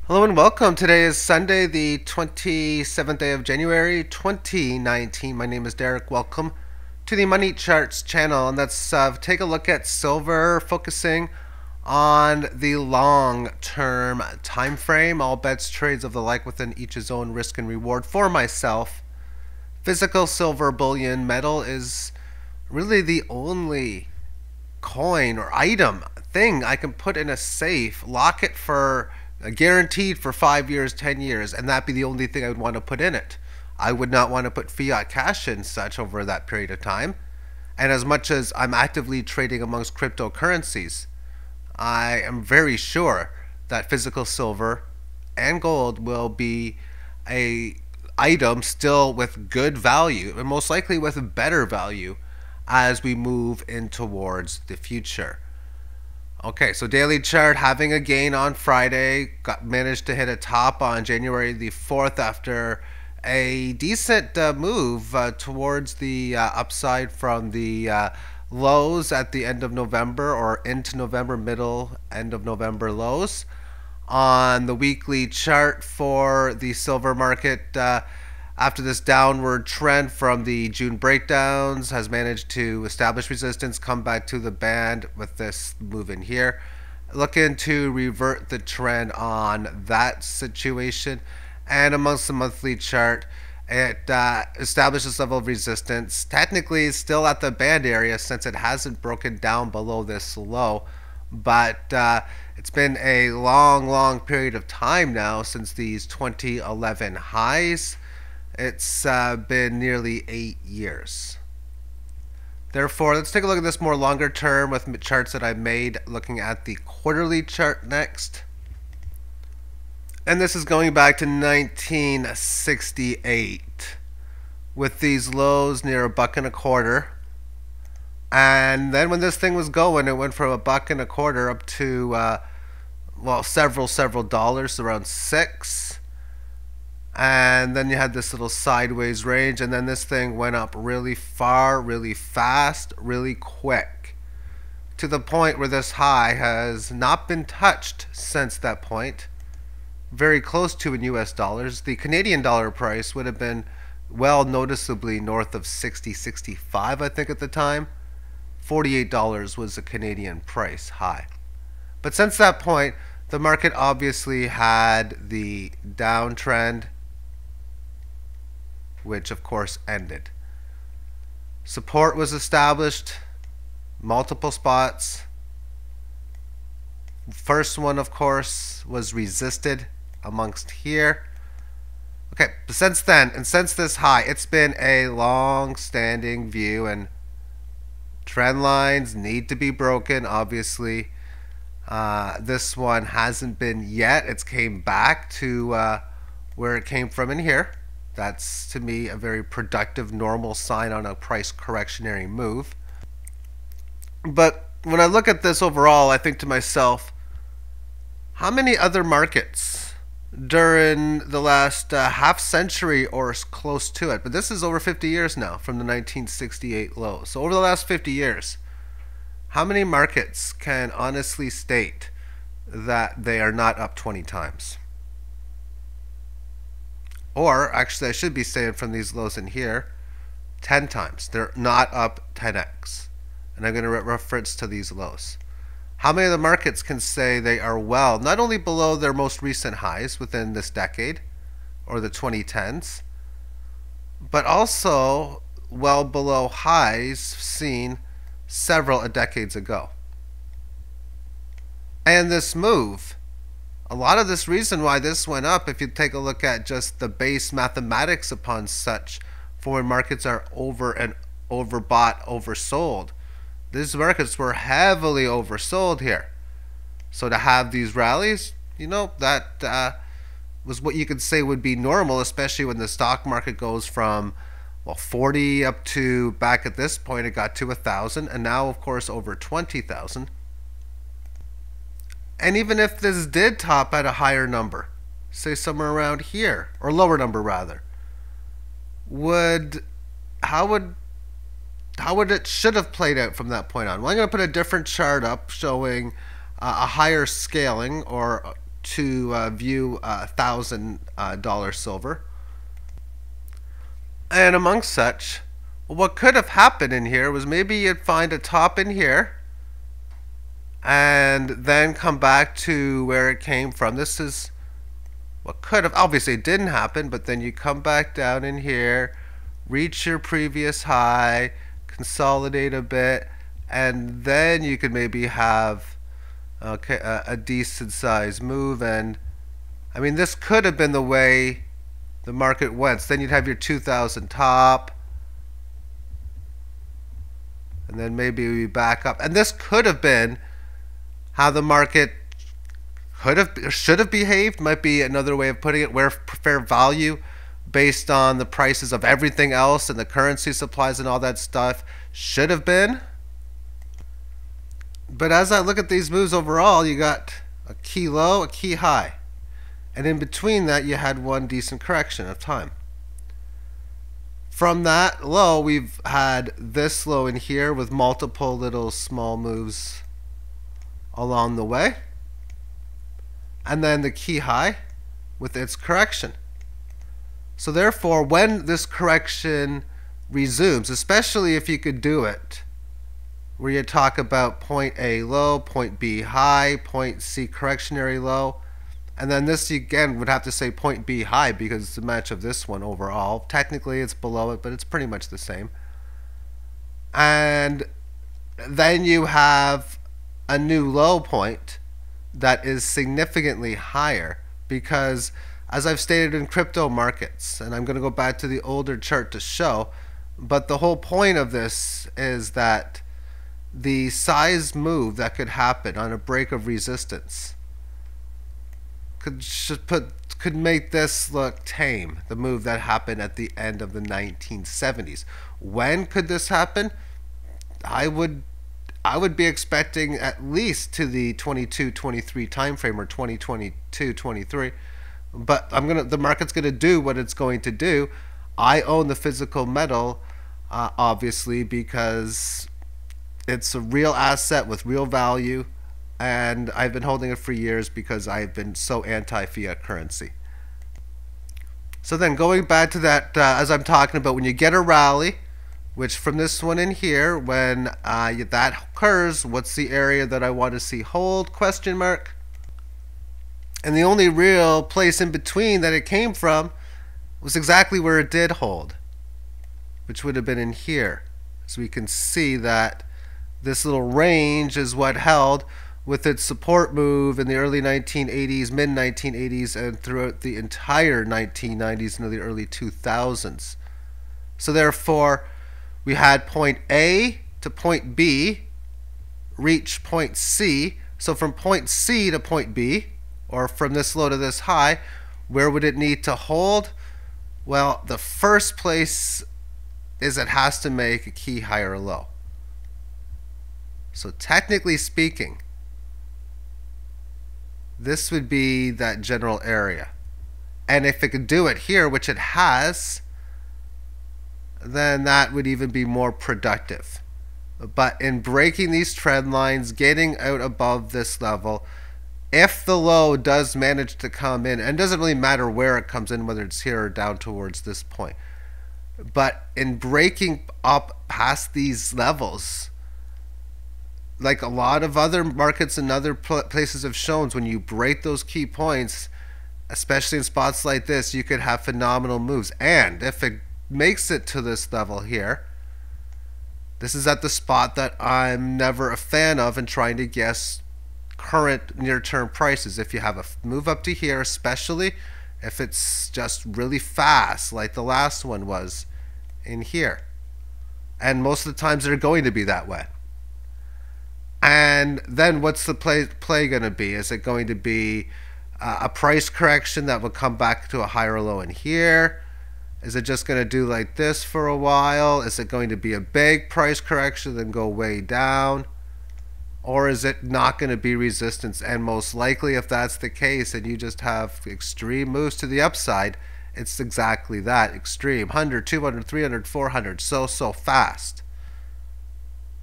Hello and welcome. Today is Sunday, the 27th day of January, 2019. My name is Derek. Welcome to the Money Charts channel. And let's take a look at silver, focusing on the long-term time frame. All bets, trades of the like within each his own risk and reward. For myself, physical silver bullion metal is really the only coin or item thing I can put in a safe, lock it for guaranteed for 5 years, 10 years, and that be the only thing I would want to put in it. I would not want to put fiat cash in such over that period of time. And as much as I'm actively trading amongst cryptocurrencies, I am very sure that physical silver and gold will be a item still with good value and most likely with better value as we move in towards the future. Okay, so daily chart having a gain on Friday, managed to hit a top on January the 4th after a decent move towards the upside from the lows at the end of November or into November, end of November lows. On the weekly chart for the silver market, after this downward trend from the June breakdowns, has managed to establish resistance, come back to the band with this move in here. Looking to revert the trend on that situation. And amongst the monthly chart, it establishes level of resistance. Technically, it's still at the band area since it hasn't broken down below this low. But it's been a long period of time now since these 2011 highs. It's been nearly 8 years. Therefore, let's take a look at this more longer term with charts that I made, looking at the quarterly chart next. And this is going back to 1968 with these lows near $1.25. And then when this thing was going, it went from $1.25 up to well, several dollars, around $6. And then you had this little sideways range, and then this thing went up really far, really fast, really quick, to the point where this high has not been touched since that point. Very close to in US dollars. The Canadian dollar price would have been well noticeably north of 60, 65, I think at the time. $48 was the Canadian price high. But since that point, the market obviously had the downtrend, which of course ended. Support was established, multiple spots. First one, of course, was resisted amongst here. Okay, but since then, and since this high, it's been a long-standing view, and trend lines need to be broken, obviously. This one hasn't been yet. It's came back to where it came from in here. That's, to me, a very productive, normal sign on a price correctionary move. But when I look at this overall, I think to myself, how many other markets during the last half century or close to it, but this is over 50 years now from the 1968 low. So over the last 50 years, how many markets can honestly state that they are not up 20 times? Or, actually, I should be saying from these lows in here, 10 times. They're not up 10x. And I'm going to reference to these lows. How many of the markets can say they are well, not only below their most recent highs within this decade, or the 2010s, but also well below highs seen several decades ago? And this move, a lot of this reason why this went up, if you take a look at just the base mathematics upon such, for when markets are overbought, oversold, these markets were heavily oversold here. So to have these rallies, you know, that was what you could say would be normal, especially when the stock market goes from, well, 40 up to, back at this point, it got to 1,000, and now, of course, over 20,000. And even if this did top at a higher number, say somewhere around here, or lower number rather, how would it should have played out from that point on? Well, I'm going to put a different chart up showing a higher scaling, or to view $1,000 silver. And amongst such, what could have happened in here was maybe you'd find a top in here and then come back to where it came from. This is what could have, obviously it didn't happen, but then you come back down in here, reach your previous high, consolidate a bit, and then you could maybe have a decent size move. And I mean, this could have been the way the market went. So then you'd have your 2,000 top, and then maybe we back up. And this could have been how the market could have, or should have behaved, might be another way of putting it, where fair value based on the prices of everything else and the currency supplies and all that stuff should have been. But as I look at these moves overall, you got a key low, a key high. And in between that, you had one decent correction of time. From that low, we've had this low in here with multiple little small moves along the way. And then the key high with its correction. So therefore, when this correction resumes, especially if you could do it where you talk about point A low, point B high, point C correctionary low, and then this you again would have to say point B high because it's a match of this one overall. Technically it's below it, but it's pretty much the same. And then you have a new low point that is significantly higher, because as I've stated in crypto markets, and I'm going to go back to the older chart to show, but the whole point of this is that the size move that could happen on a break of resistance could make this look tame, the move that happened at the end of the 1970s. When could this happen? I would be expecting at least to the 22-23 time frame, or 2022-23. But the market's gonna do what it's going to do. I own the physical metal, obviously, because it's a real asset with real value, and I've been holding it for years because I've been so anti-fiat currency. So then going back to that, as I'm talking about, when you get a rally, which from this one in here, when that occurs, what's the area that I want to see hold, question mark? And the only real place in between that it came from was exactly where it did hold, which would have been in here. So we can see that this little range is what held with its support move in the early 1980s, mid 1980s, and throughout the entire 1990s into the early 2000s. So therefore, we had point A to point B reach point C. So from point C to point B, or from this low to this high, where would it need to hold? Well, the first place is it has to make a key high or low. So technically speaking, this would be that general area. And if it could do it here, which it has, then that would even be more productive. But in breaking these trend lines, getting out above this level, if the low does manage to come in, and it doesn't really matter where it comes in, whether it's here or down towards this point, but in breaking up past these levels, like a lot of other markets and other places have shown, when you break those key points, especially in spots like this, you could have phenomenal moves. And if it makes it to this level here, this is at the spot that I'm never a fan of in trying to guess current near-term prices. If you have a move up to here, especially if it's just really fast like the last one was in here, and most of the times they're going to be that way. And then what's the play going to be? Is it going to be a price correction that will come back to a higher low in here? Is it just going to do like this for a while? Is it going to be a big price correction then go way down? Or is it not going to be resistance? And most likely, if that's the case and you just have extreme moves to the upside, it's exactly that, extreme. 100, 200, 300, 400, so fast.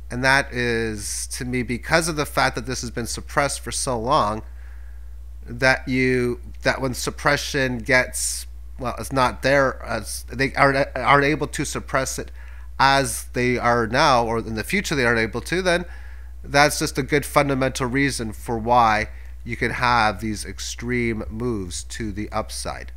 And that is, to me, because of the fact that this has been suppressed for so long, that when suppression gets, well, it's not there, as they aren't able to suppress it as they are now, or in the future they aren't able to, then that's just a good fundamental reason for why you can have these extreme moves to the upside.